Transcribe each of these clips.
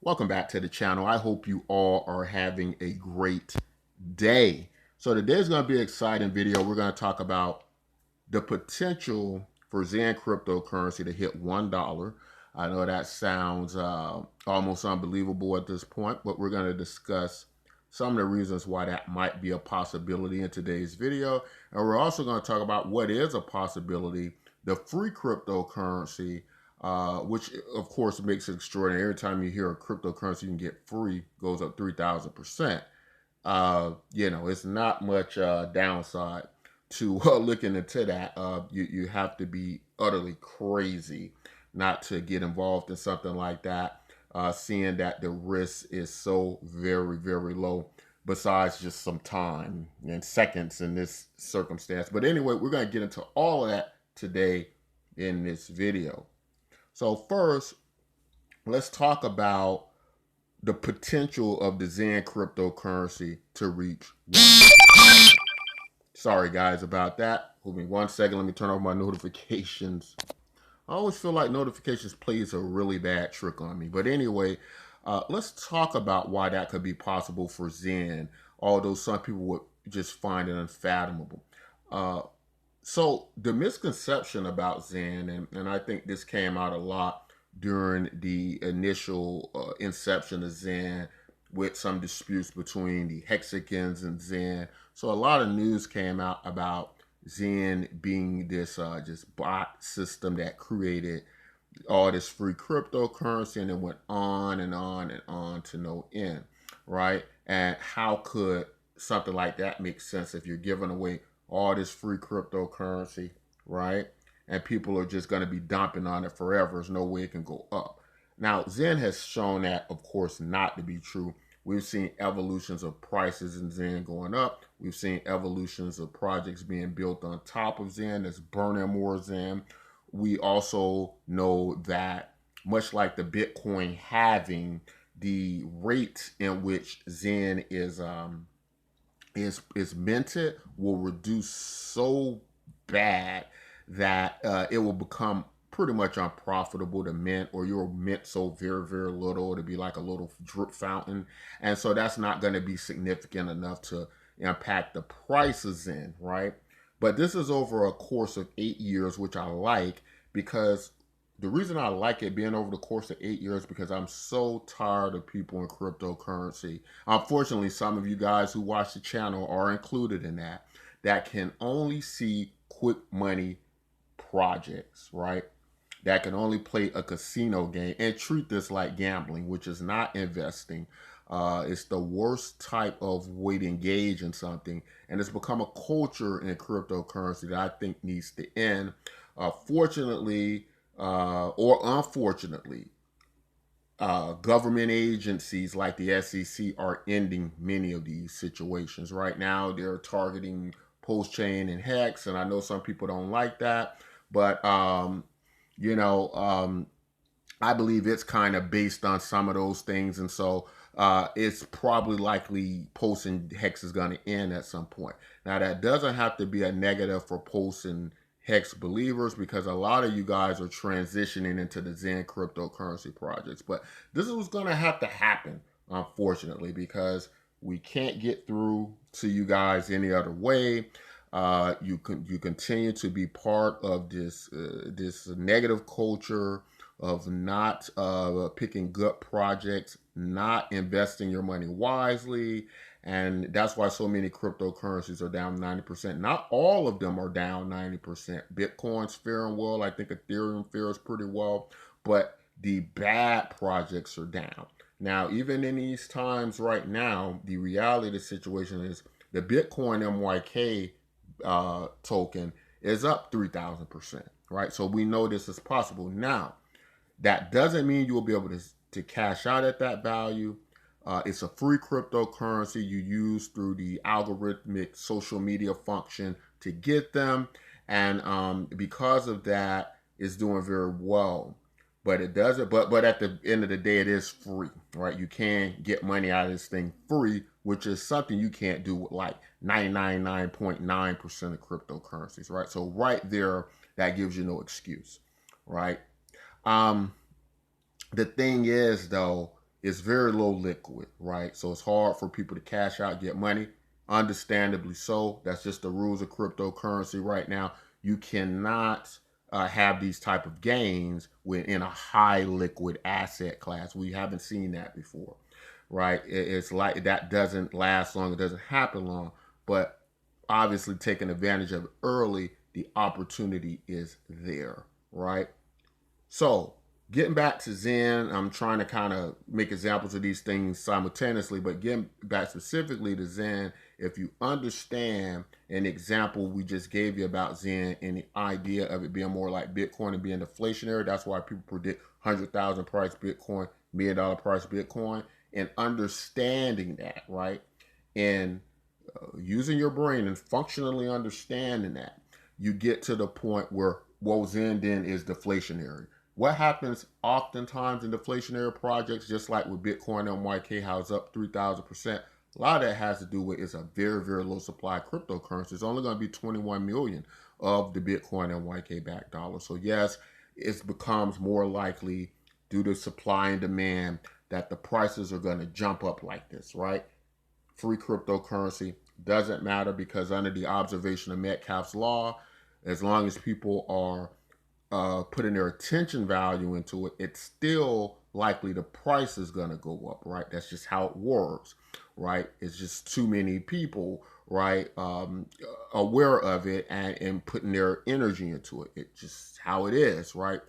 Welcome back to the channel. I hope you all are having a great day. So today's going to be an exciting video. We're going to talk about the potential for Xen cryptocurrency to hit $1. I know that sounds almost unbelievable at this point, but we're going to discuss some of the reasons why that might be a possibility in today's video. And we're also going to talk about what is a possibility, the free cryptocurrency, which of course makes it extraordinary. Every time you hear a cryptocurrency you can get free goes up 3,000%. It's not much downside to looking into that. You have to be utterly crazy not to get involved in something like that, seeing that the risk is so very, very low, besides just some time and seconds in this circumstance. But anyway, we're going to get into all of that today in this video. So first, let's talk about the potential of the Xen cryptocurrency to reach $1. Sorry guys about that. Hold me 1 second. Let me turn off my notifications. I always feel like notifications plays a really bad trick on me. But anyway, let's talk about why that could be possible for Xen, although some people would just find it unfathomable. So the misconception about Xen, and I think this came out a lot during the initial inception of Xen, with some disputes between the Hexicans and Xen. So a lot of news came out about Xen being this just bot system that created all this free cryptocurrency, and it went on and on and on to no end, right? And how could something like that make sense if you're giving away all this free cryptocurrency, right? And people are just going to be dumping on it forever. There's no way it can go up. Now, Xen has shown that, of course, not to be true. We've seen evolutions of prices in Xen going up. We've seen evolutions of projects being built on top of Xen that's burning more Xen. We also know that, much like the Bitcoin halving, the rate in which Xen is minted will reduce so bad that it will become pretty much unprofitable to mint, or you'll mint so very, very little to be like a little drip fountain. And so that's not going to be significant enough to impact the prices in, right? But this is over a course of 8 years, which I like, because the reason I like it being over the course of 8 years, because I'm so tired of people in cryptocurrency. Unfortunately, some of you guys who watch the channel are included in that can only see quick money projects, right? That can only play a casino game and treat this like gambling, which is not investing. It's the worst type of way to engage in something, and it's become a culture in cryptocurrency that I think needs to end. Fortunately, or unfortunately, government agencies like the SEC are ending many of these situations. Right now, they're targeting post-chain and Hex, and I know some people don't like that, but I believe it's kind of based on some of those things, and so it's probably likely Pulse and Hex is going to end at some point. Now, that doesn't have to be a negative for Pulse and Hex believers, because a lot of you guys are transitioning into the Xen cryptocurrency projects, but this is going to have to happen, unfortunately, because we can't get through to you guys any other way. You continue to be part of this negative culture of not picking good projects, not investing your money wisely, and that's why so many cryptocurrencies are down 90%. Not all of them are down 90%. Bitcoin's faring well. I think Ethereum fares pretty well, but the bad projects are down. Now, even in these times right now, the reality of the situation is the Bitcoin MYK token is up 3,000%, right? So we know this is possible. Now, that doesn't mean you will be able to cash out at that value. It's a free cryptocurrency you use through the algorithmic social media function to get them. And because of that, it's doing very well. But it doesn't. But at the end of the day, it is free, right? You can get money out of this thing free, which is something you can't do with like 999.9% of cryptocurrencies, right? So right there, that gives you no excuse, right? The thing is, though, it's very low liquid, right? So it's hard for people to cash out, get money. Understandably so. That's just the rules of cryptocurrency right now. You cannot have these type of gains within a high liquid asset class. We haven't seen that before, right? It's like that doesn't last long. It doesn't happen long. But obviously, taking advantage of it early, the opportunity is there, right? So, getting back to Xen, I'm trying to kind of make examples of these things simultaneously, but getting back specifically to Xen, if you understand an example we just gave you about Xen and the idea of it being more like Bitcoin and being deflationary, that's why people predict 100,000 price Bitcoin, $1 million price Bitcoin, and understanding that, right? And using your brain and functionally understanding that, you get to the point where what Xen then is deflationary. What happens oftentimes in deflationary projects, just like with Bitcoin MYK, how it's up 3,000%, a lot of that has to do with it's a very, very low supply of cryptocurrency. It's only going to be 21 million of the Bitcoin MYK backed dollar. So yes, it becomes more likely due to supply and demand that the prices are going to jump up like this, right? Free cryptocurrency doesn't matter because under the observation of Metcalfe's law, as long as people are putting their attention value into it, it's still likely the price is going to go up, right? That's just how it works, right? It's just too many people, right, aware of it and putting their energy into it. It's just how it is, right?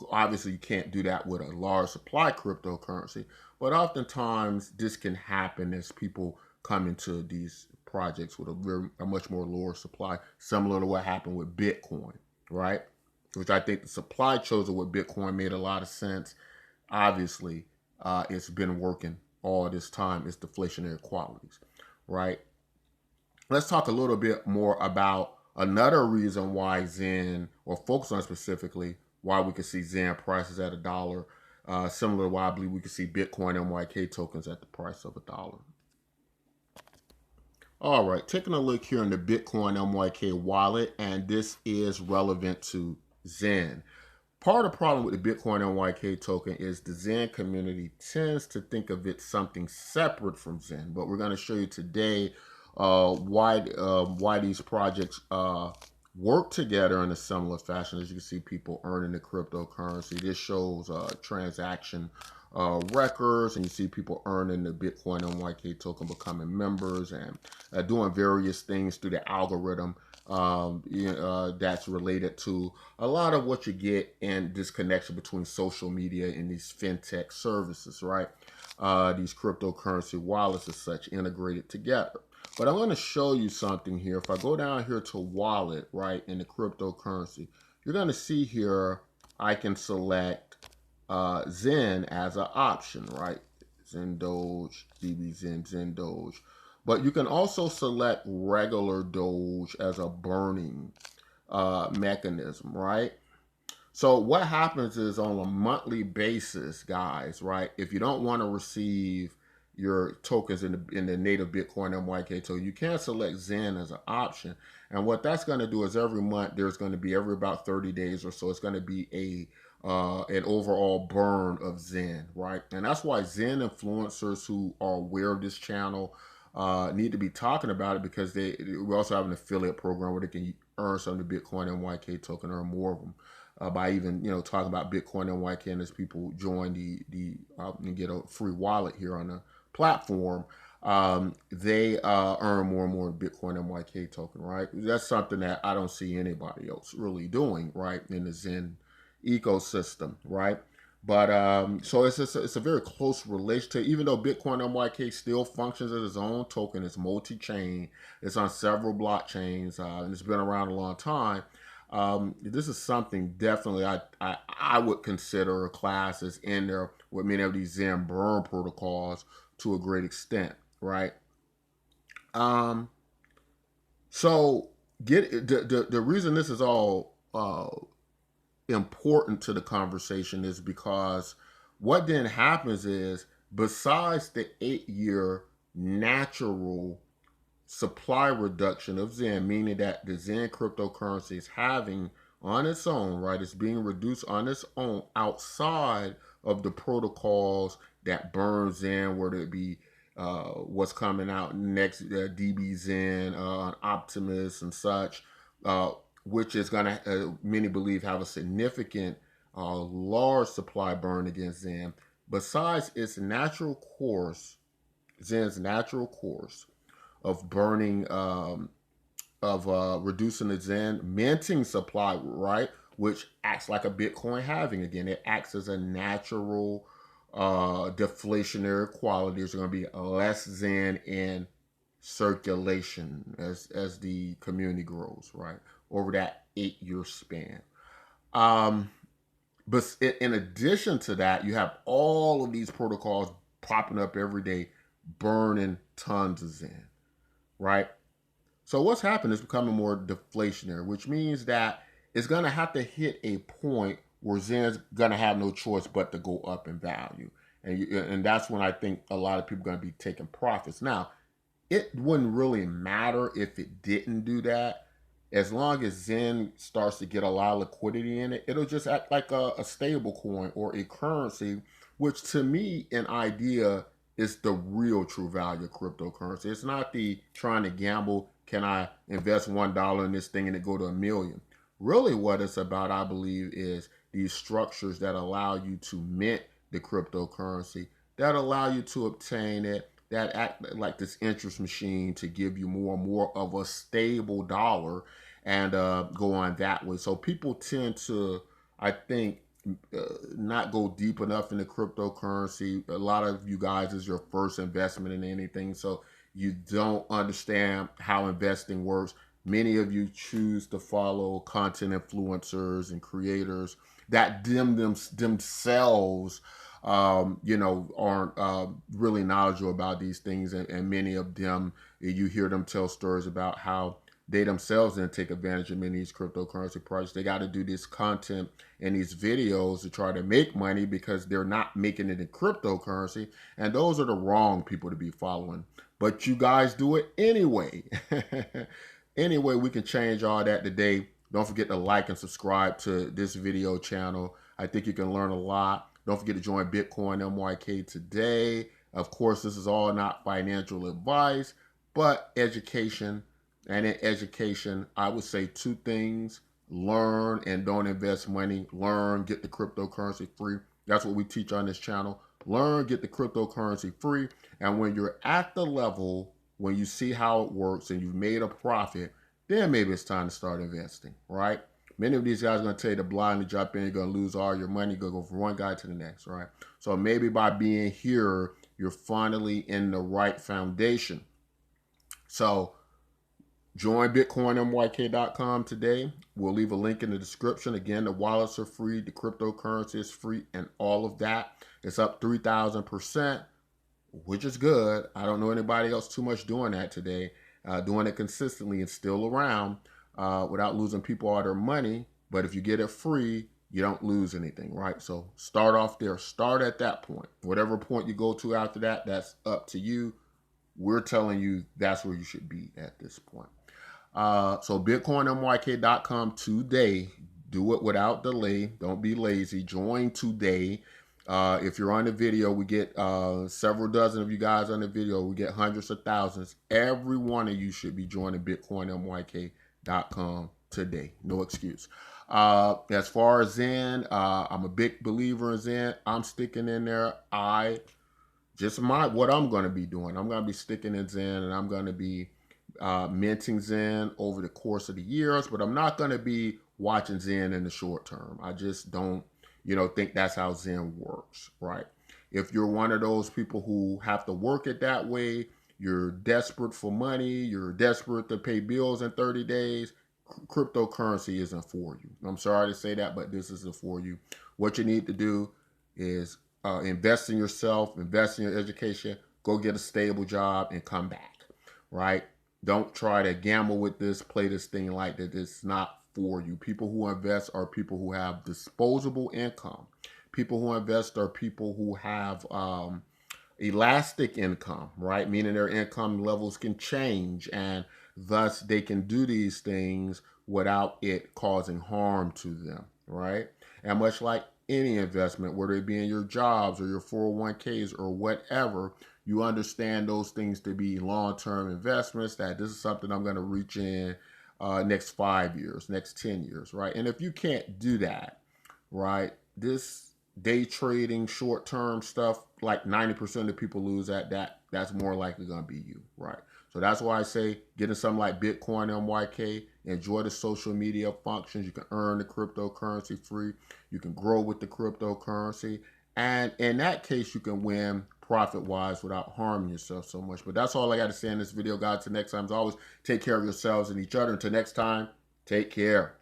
Obviously, you can't do that with a large supply cryptocurrency, but oftentimes this can happen as people come into these projects with a much more lower supply, similar to what happened with Bitcoin, right? Which I think the supply chosen with Bitcoin made a lot of sense. Obviously, it's been working all this time. It's deflationary qualities, right? Let's talk a little bit more about another reason why Xen, or focus on specifically, why we could see Xen prices at $1, similar to why I believe we could see Bitcoin MYK tokens at the price of $1. All right, taking a look here in the Bitcoin MYK wallet, and this is relevant to Xen. Part of the problem with the Bitcoin MYK token is the Xen community tends to think of it something separate from Xen, but we're going to show you today why these projects work together in a similar fashion. As you can see, people earning the cryptocurrency. This shows transaction records, and you see people earning the Bitcoin MYK token, becoming members, and doing various things through the algorithm that's related to a lot of what you get in this connection between social media and these fintech services, right? These cryptocurrency wallets as such integrated together. But I'm going to show you something here. If I go down here to wallet, right, in the cryptocurrency, you're going to see here I can select Xen as an option, right? Xen Doge, DB Xen, Xen Doge. But you can also select regular Doge as a burning mechanism, right? So what happens is on a monthly basis, guys, right? If you don't want to receive your tokens in the native Bitcoin MYK token, you can select Xen as an option. And what that's going to do is every month there's going to be every about 30 days or so, it's going to be an overall burn of Xen, right? And that's why Xen influencers who are aware of this channel need to be talking about it, because we also have an affiliate program where they can earn some of the Bitcoin MYK token, earn more of them. By even talking about Bitcoin MYK, and as people join and get a free wallet here on the platform, they earn more and more Bitcoin MYK token, right? That's something that I don't see anybody else really doing, right, in the Xen ecosystem, right? But so it's a very close relationship. Even though Bitcoin MYK still functions as its own token, it's multi-chain, it's on several blockchains, and it's been around a long time. This is something definitely I would consider a class as in there with many of these Xen burn protocols to a great extent, right? So the reason this is all important to the conversation is because what then happens is, besides the 8-year natural supply reduction of Xen, meaning that the Xen cryptocurrency is having on its own, right? It's being reduced on its own outside of the protocols that burns in, whether it be what's coming out next, DBZ, Optimus and such, which is going to, many believe, have a significant, large supply burn against Xen. Besides its natural course, Xen's natural course of burning, of reducing the Xen minting supply, right? Which acts like a Bitcoin halving again. It acts as a natural deflationary quality. There's going to be less Xen in circulation as the community grows, right? Over that 8-year span. But in addition to that, you have all of these protocols popping up every day, burning tons of Xen, right? So what's happened is becoming more deflationary, which means that it's going to have to hit a point where Zen's going to have no choice but to go up in value. And that's when I think a lot of people are going to be taking profits. Now, it wouldn't really matter if it didn't do that. As long as Zen starts to get a lot of liquidity in it, it'll just act like a stable coin or a currency, which to me, an idea is the real true value of cryptocurrency. It's not the trying to gamble, can I invest $1 in this thing and it go to $1 million? Really what it's about, I believe, is these structures that allow you to mint the cryptocurrency, that allow you to obtain it, that act like this interest machine to give you more and more of a stable dollar and go on that way. So people tend to, I think, not go deep enough into cryptocurrency. A lot of you guys is your first investment in anything, so you don't understand how investing works. Many of you choose to follow content influencers and creators that themselves aren't really knowledgeable about these things. And many of them, you hear them tell stories about how they themselves didn't take advantage of many of these cryptocurrency projects. They got to do this content and these videos to try to make money because they're not making it in cryptocurrency. And those are the wrong people to be following. But you guys do it anyway. Anyway, we can change all that today. Don't forget to like and subscribe to this video channel. I think you can learn a lot. Don't forget to join Bitcoin MYK today. Of course, this is all not financial advice, but education. And in education, I would say 2 things. Learn and don't invest money. Learn, get the cryptocurrency free. That's what we teach on this channel. Learn, get the cryptocurrency free. And when you're at the level, when you see how it works and you've made a profit, then maybe it's time to start investing, right? Many of these guys are going to tell you to blindly jump in. You're going to lose all your money. You're going to go from one guy to the next, right? So maybe by being here, you're finally in the right foundation. So join BitcoinMYK.com today. We'll leave a link in the description. Again, the wallets are free. The cryptocurrency is free and all of that. It's up 3,000%, which is good. I don't know anybody else too much doing that today, doing it consistently and still around without losing people all their money. But if you get it free, you don't lose anything, right? So start off there. Start at that point. Whatever point you go to after that, that's up to you. We're telling you that's where you should be at this point. So BitcoinMYK.com today. Do it without delay. Don't be lazy. Join today. If you're on the video, we get several dozen of you guys on the video. We get hundreds of thousands. Every one of you should be joining BitcoinMYK.com today. No excuse. As far as Xen, I'm a big believer in Xen. I'm sticking in there. What I'm going to be doing. I'm going to be sticking in Xen, and I'm going to be minting Xen over the course of the years, but I'm not going to be watching Xen in the short term. I just don't think that's how Xen works, right? If you're one of those people who have to work it that way, you're desperate for money, you're desperate to pay bills in 30 days, cryptocurrency isn't for you. I'm sorry to say that, but this isn't for you. What you need to do is invest in yourself, invest in your education, go get a stable job and come back, right? Don't try to gamble with this, play this thing like that. It's not for you. People who invest are people who have disposable income. People who invest are people who have elastic income, right? Meaning their income levels can change and thus they can do these things without it causing harm to them, right? And much like any investment, whether it be in your jobs or your 401ks or whatever, you understand those things to be long-term investments, that this is something I'm going to reach in next 5 years, next 10 years, right? And if you can't do that, right, this day trading, short-term stuff, like 90% of people lose at that, that's more likely going to be you, right? So that's why I say getting something like Bitcoin MYK, enjoy the social media functions. You can earn the cryptocurrency free. You can grow with the cryptocurrency. And in that case, you can win profit-wise without harming yourself so much. But that's all I got to say in this video, guys. Until next time, as always, take care of yourselves and each other. Until next time, take care.